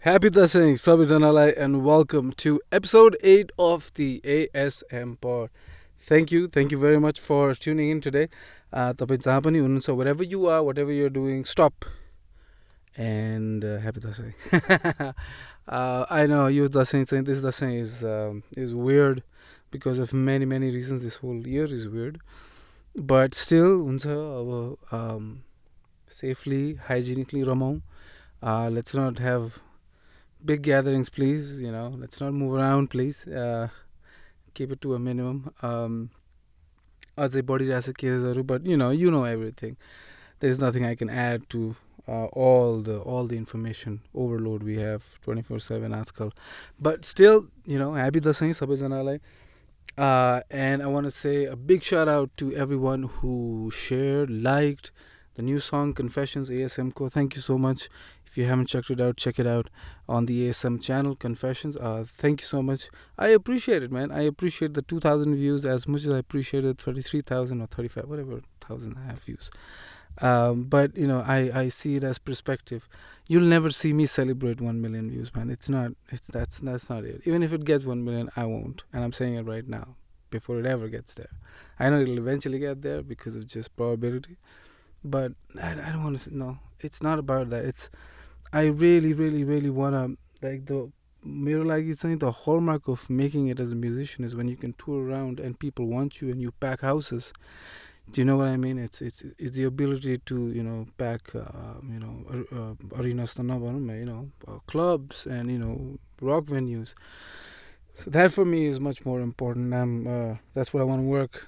Happy Dashain, सबैजनालाई and welcome to episode 8 of the ASM Pod. Thank you very much for tuning in today. तपाईँ जहाँ पनि हुनुहुन्छ, wherever you are, whatever you're doing, stop and happy Dashain. I know you Dashain saying this Dashain is weird because of many reasons. This whole year is weird, but still हुन्छ अब safely, hygienically रमाउँ. Let's not have big gatherings, please. Let's not move around, please. Keep it to a minimum. अझै बढिरहेछ केसेसहरू, but you know everything. There's nothing I can add to all the information overload we have 24/7 आजकल. But still, happy Dashain सबैजनालाई. And I want to say a big shout out to everyone who shared, liked the new song Confessions ASM Co. Thank you so much. If you haven't checked it out, check it out on the ASM channel Confessions. Thank you so much. I appreciate it, man. I appreciate the 2,000 views as much as I appreciated 33,000 or 35, whatever thousand I have views. But I see it as perspective. You'll never see me celebrate 1 million views, man. That's not it. Even if it gets 1 million, I won't. And I'm saying it right now, before it ever gets there. I know it'll eventually get there because of just probability. But I don't want to say, no, it's not about that. I really want to, like, the hallmark of making it as a musician is when you can tour around and people want you and you pack houses. Do you know what I mean? It's the ability to pack arenas, clubs and rock venues. So that for me is much more important. That's what I want to work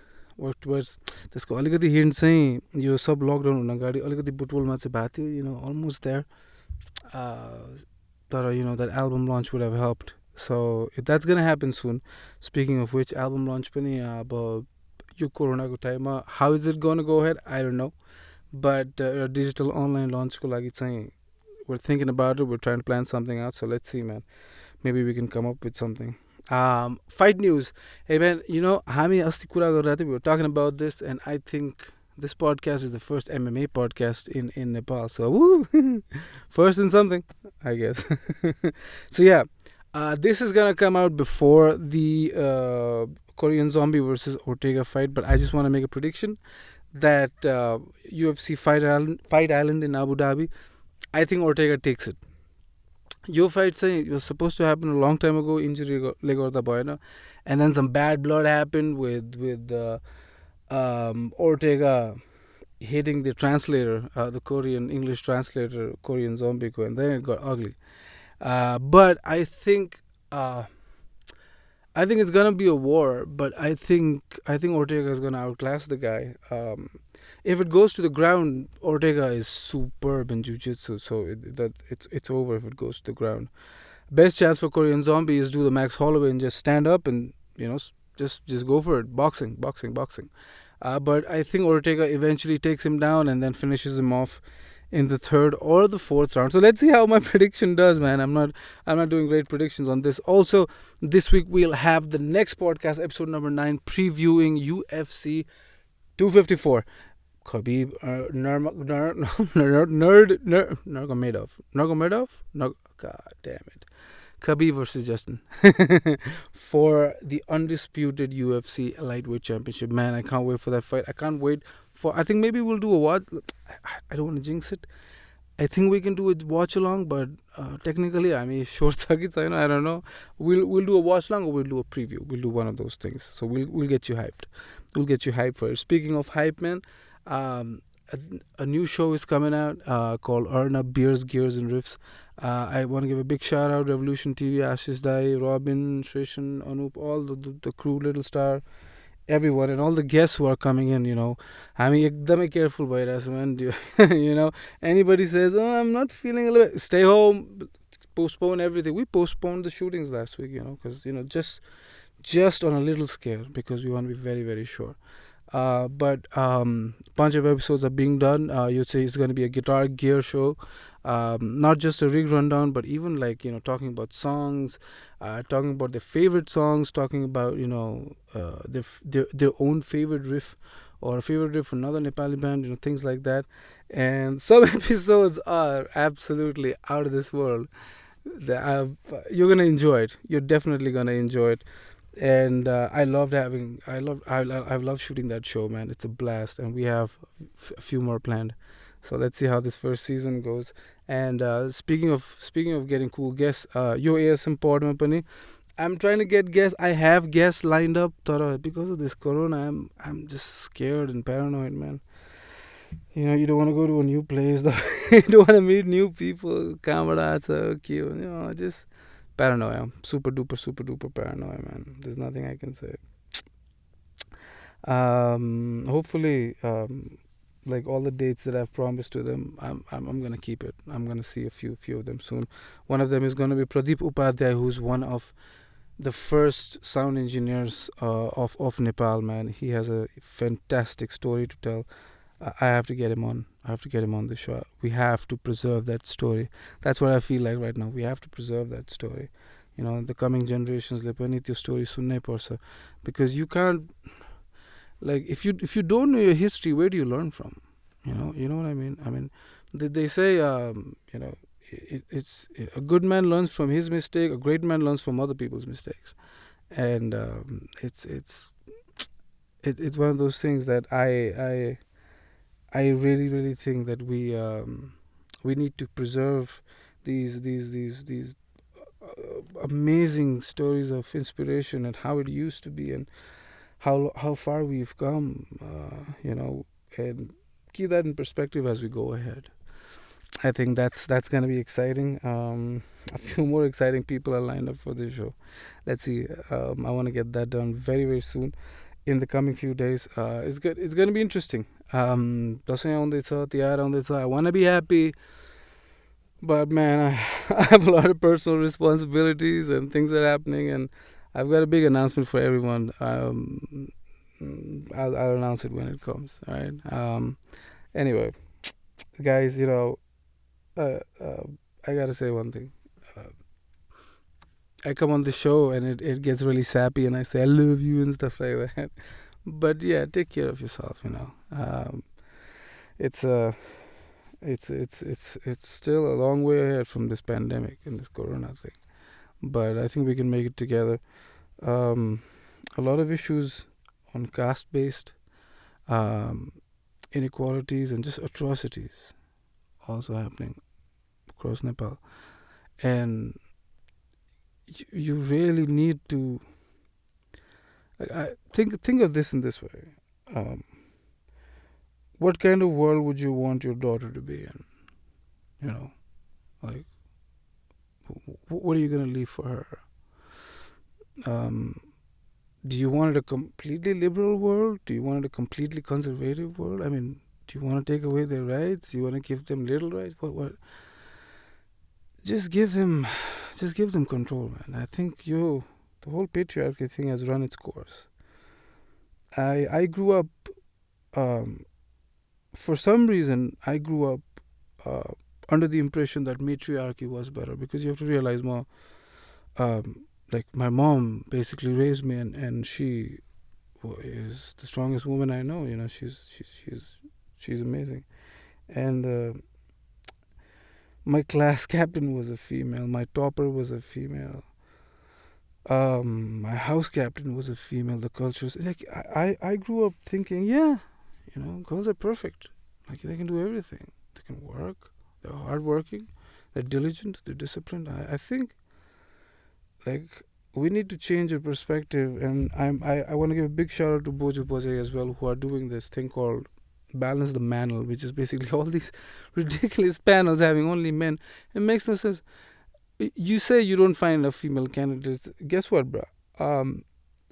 towards. त्यसको अलिकति hint चाहिँ यो सब lockdown हुन अगाडि अलिकति बुटबोलमा चाहिँ भएको थियो, almost there. But that album launch would have helped. So that's gonna happen soon. Speaking of which, album launch पनि अब यो कोरोनाको टाइममा how is it gonna go ahead? I don't know. But digital online launch को लागि चाहिँ we're thinking about it. We're trying to plan something out. So let's see, man. Maybe we can come up with something. Fight news. Hey, man, हामी अस्ति कुरा गरिरहेको थियौँ. We were talking about this, and I think this podcast is the first MMA podcast in Nepal. So, woo! First in something, I guess. So, yeah. This is going to come out before the Korean Zombie versus Ortega fight. But I just want to make a prediction that UFC Fight Island in Abu Dhabi, I think Ortega takes it. Your fight was supposed to happen a long time ago. Injury le garda bhayena, and then some bad blood happened with Ortega hitting the translator, the Korean English translator, Korean Zombie, and then it got ugly. But I think it's gonna be a war. But I think Ortega is gonna outclass the guy. If it goes to the ground, Ortega is superb in jiu-jitsu, so it's over if it goes to the ground. Best chance for Korean Zombie is do the Max Holloway and just stand up and just go for it. Boxing. But I think Ortega eventually takes him down and then finishes him off in the third or the fourth round. So let's see how my prediction does, man. I'm not doing great predictions on this. Also, this week we'll have the next podcast, episode number 9, previewing UFC 254. Khabib, Nurmagomedov? God damn it. Khabib versus Justin for the undisputed UFC lightweight championship. Man, I can't wait for that fight. I can't wait for. I think maybe we'll do a watch. I don't want to jinx it. I think we can do a watch along, but technically, I mean, short circuits. I don't know. We'll do a watch along or we'll do a preview. We'll do one of those things. So we'll get you hyped. We'll get you hyped for it. Speaking of hype, man. A new show is coming out called Beers, Gears and Riffs. I want to give a big shout out Revolution TV, Ashish Dai, Robin, Shrishan, Anup, all the crew, Little Star, everyone, and all the guests who are coming in. I mean, ekdamai careful bhayirahcha man. Anybody says, "Oh, I'm not feeling a little," stay home, postpone everything. We postponed the shootings last week, because just on a little scale because we want to be very, very sure. But bunch of episodes are being done. You'd say it's going to be a guitar gear show, not just a rig rundown, but even like talking about songs, talking about their favorite songs, talking about their own favorite riff or a favorite riff from another Nepali band, things like that. And some episodes are absolutely out of this world. You're gonna enjoy it. You're definitely gonna enjoy it. And I've loved shooting that show, man. It's a blast, and we have a few more planned. So let's see how this first season goes. And speaking of getting cool guests, your ASM pod mein pani, I'm trying to get guests. I have guests lined up, Tara, because of this corona. I'm just scared and paranoid, man. You don't want to go to a new place. You don't want to meet new people. Camarads are cute. Just paranoia. Super duper paranoia, man. There's nothing I can say. Hopefully, like all the dates that I've promised to them, I'm gonna keep it. I'm gonna see a few of them soon. One of them is gonna be Pradeep Upadhyay, who's one of the first sound engineers of Nepal, man. He has a fantastic story to tell. I have to get him on. I have to get him on the show. We have to preserve that story. That's what I feel like right now. We have to preserve that story. The coming generations le pani त्यो story सुन्नै पर्छ, because you can't, like, if you don't know your history, where do you learn from? You know what I mean? I mean, they say it's a good man learns from his mistake. A great man learns from other people's mistakes, and it's one of those things that I really think that we need to preserve these amazing stories of inspiration and how it used to be and how far we've come, and keep that in perspective as we go ahead. I think that's going to be exciting. A few more exciting people are lined up for this show. Let's see. I want to get that done very, very soon. In the coming few days, it's going to be interesting. Dashain आउँदैछ, तिहार आउँदैछ. I want to be happy, but man, I have a lot of personal responsibilities and things are happening, and I've got a big announcement for everyone. I'll announce it when it comes. All right. Anyway, guys, I gotta say one thing. I come on the show and it gets really sappy, and I say I love you and stuff like that. But yeah, take care of yourself. It's still a long way ahead from this pandemic and this corona thing, but I think we can make it together. A lot of issues on caste-based inequalities and just atrocities also happening across Nepal, and you really need to, like, I think of this in this way. What kind of world would you want your daughter to be in? Like, what are you going to leave for her? Do you want it a completely liberal world? Do you want it a completely conservative world? I mean, do you want to take away their rights? Do you want to give them little rights? What? Just give them control, man. I think the whole patriarchy thing has run its course. I grew up, for some reason, I grew up under the impression that matriarchy was better, because you have to realize more. Like, my mom basically raised me, and she is the strongest woman I know. She's amazing, and my class captain was a female. My topper was a female. My house captain was a female. The cultures, like, I grew up thinking, girls are perfect. Like, they can do everything. They can work. They're hardworking. They're diligent. They're disciplined. I think, like, we need to change our perspective, and I want to give a big shout out to Boju Boje as well, who are doing this thing called Balance the Manel, which is basically all these ridiculous panels having only men. It makes no sense. You say you don't find enough female candidates. Guess what, bro?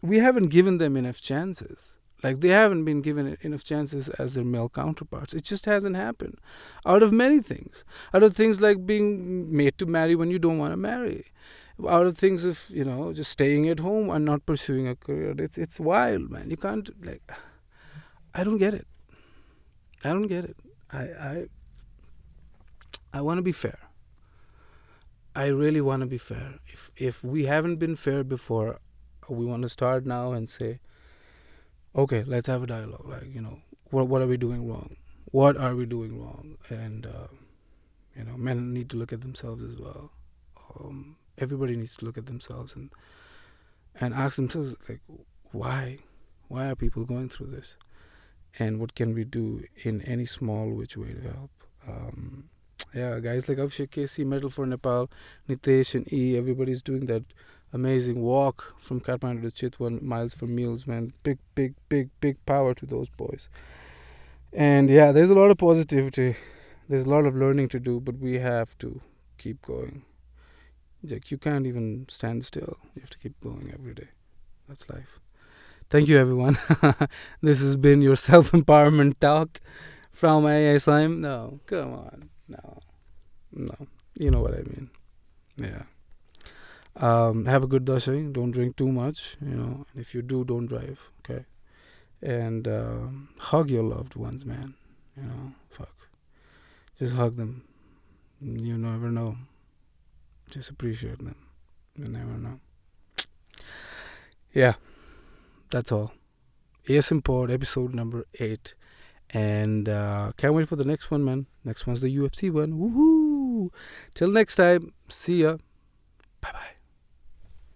We haven't given them enough chances. Like, they haven't been given enough chances as their male counterparts. It just hasn't happened. Out of many things. Out of things like being made to marry when you don't want to marry. Out of things of, just staying at home and not pursuing a career. It's wild, man. You can't, like, I don't get it. I don't get it. I want to be fair. I really want to be fair. If we haven't been fair before, we want to start now and say, okay, let's have a dialogue. Like, what are we doing wrong? What are we doing wrong? And men need to look at themselves as well. everybody needs to look at themselves and ask themselves, like, why are people going through this, and what can we do in any small which way to help. Guys like Avshik, KC, Metal for Nepal, Nitesh and E, everybody's doing that amazing walk from Kathmandu to Chitwan, Miles for Meals, man. Big power to those boys. And there's a lot of positivity. There's a lot of learning to do, but we have to keep going. Like, you can't even stand still. You have to keep going every day. That's life. Thank you, everyone. This has been your self-empowerment talk from ASM. No, come on. No. You know what I mean. Yeah. Have a good Dashain. Don't drink too much, If you do, don't drive, okay? And hug your loved ones, man. Fuck. Just hug them. You never know. Just appreciate them. You never know. Yeah. That's all. ASM Pod, episode number 8. And can't wait for the next one, man. Next one's the UFC one. Woohoo! Till next time. See ya. Bye-bye.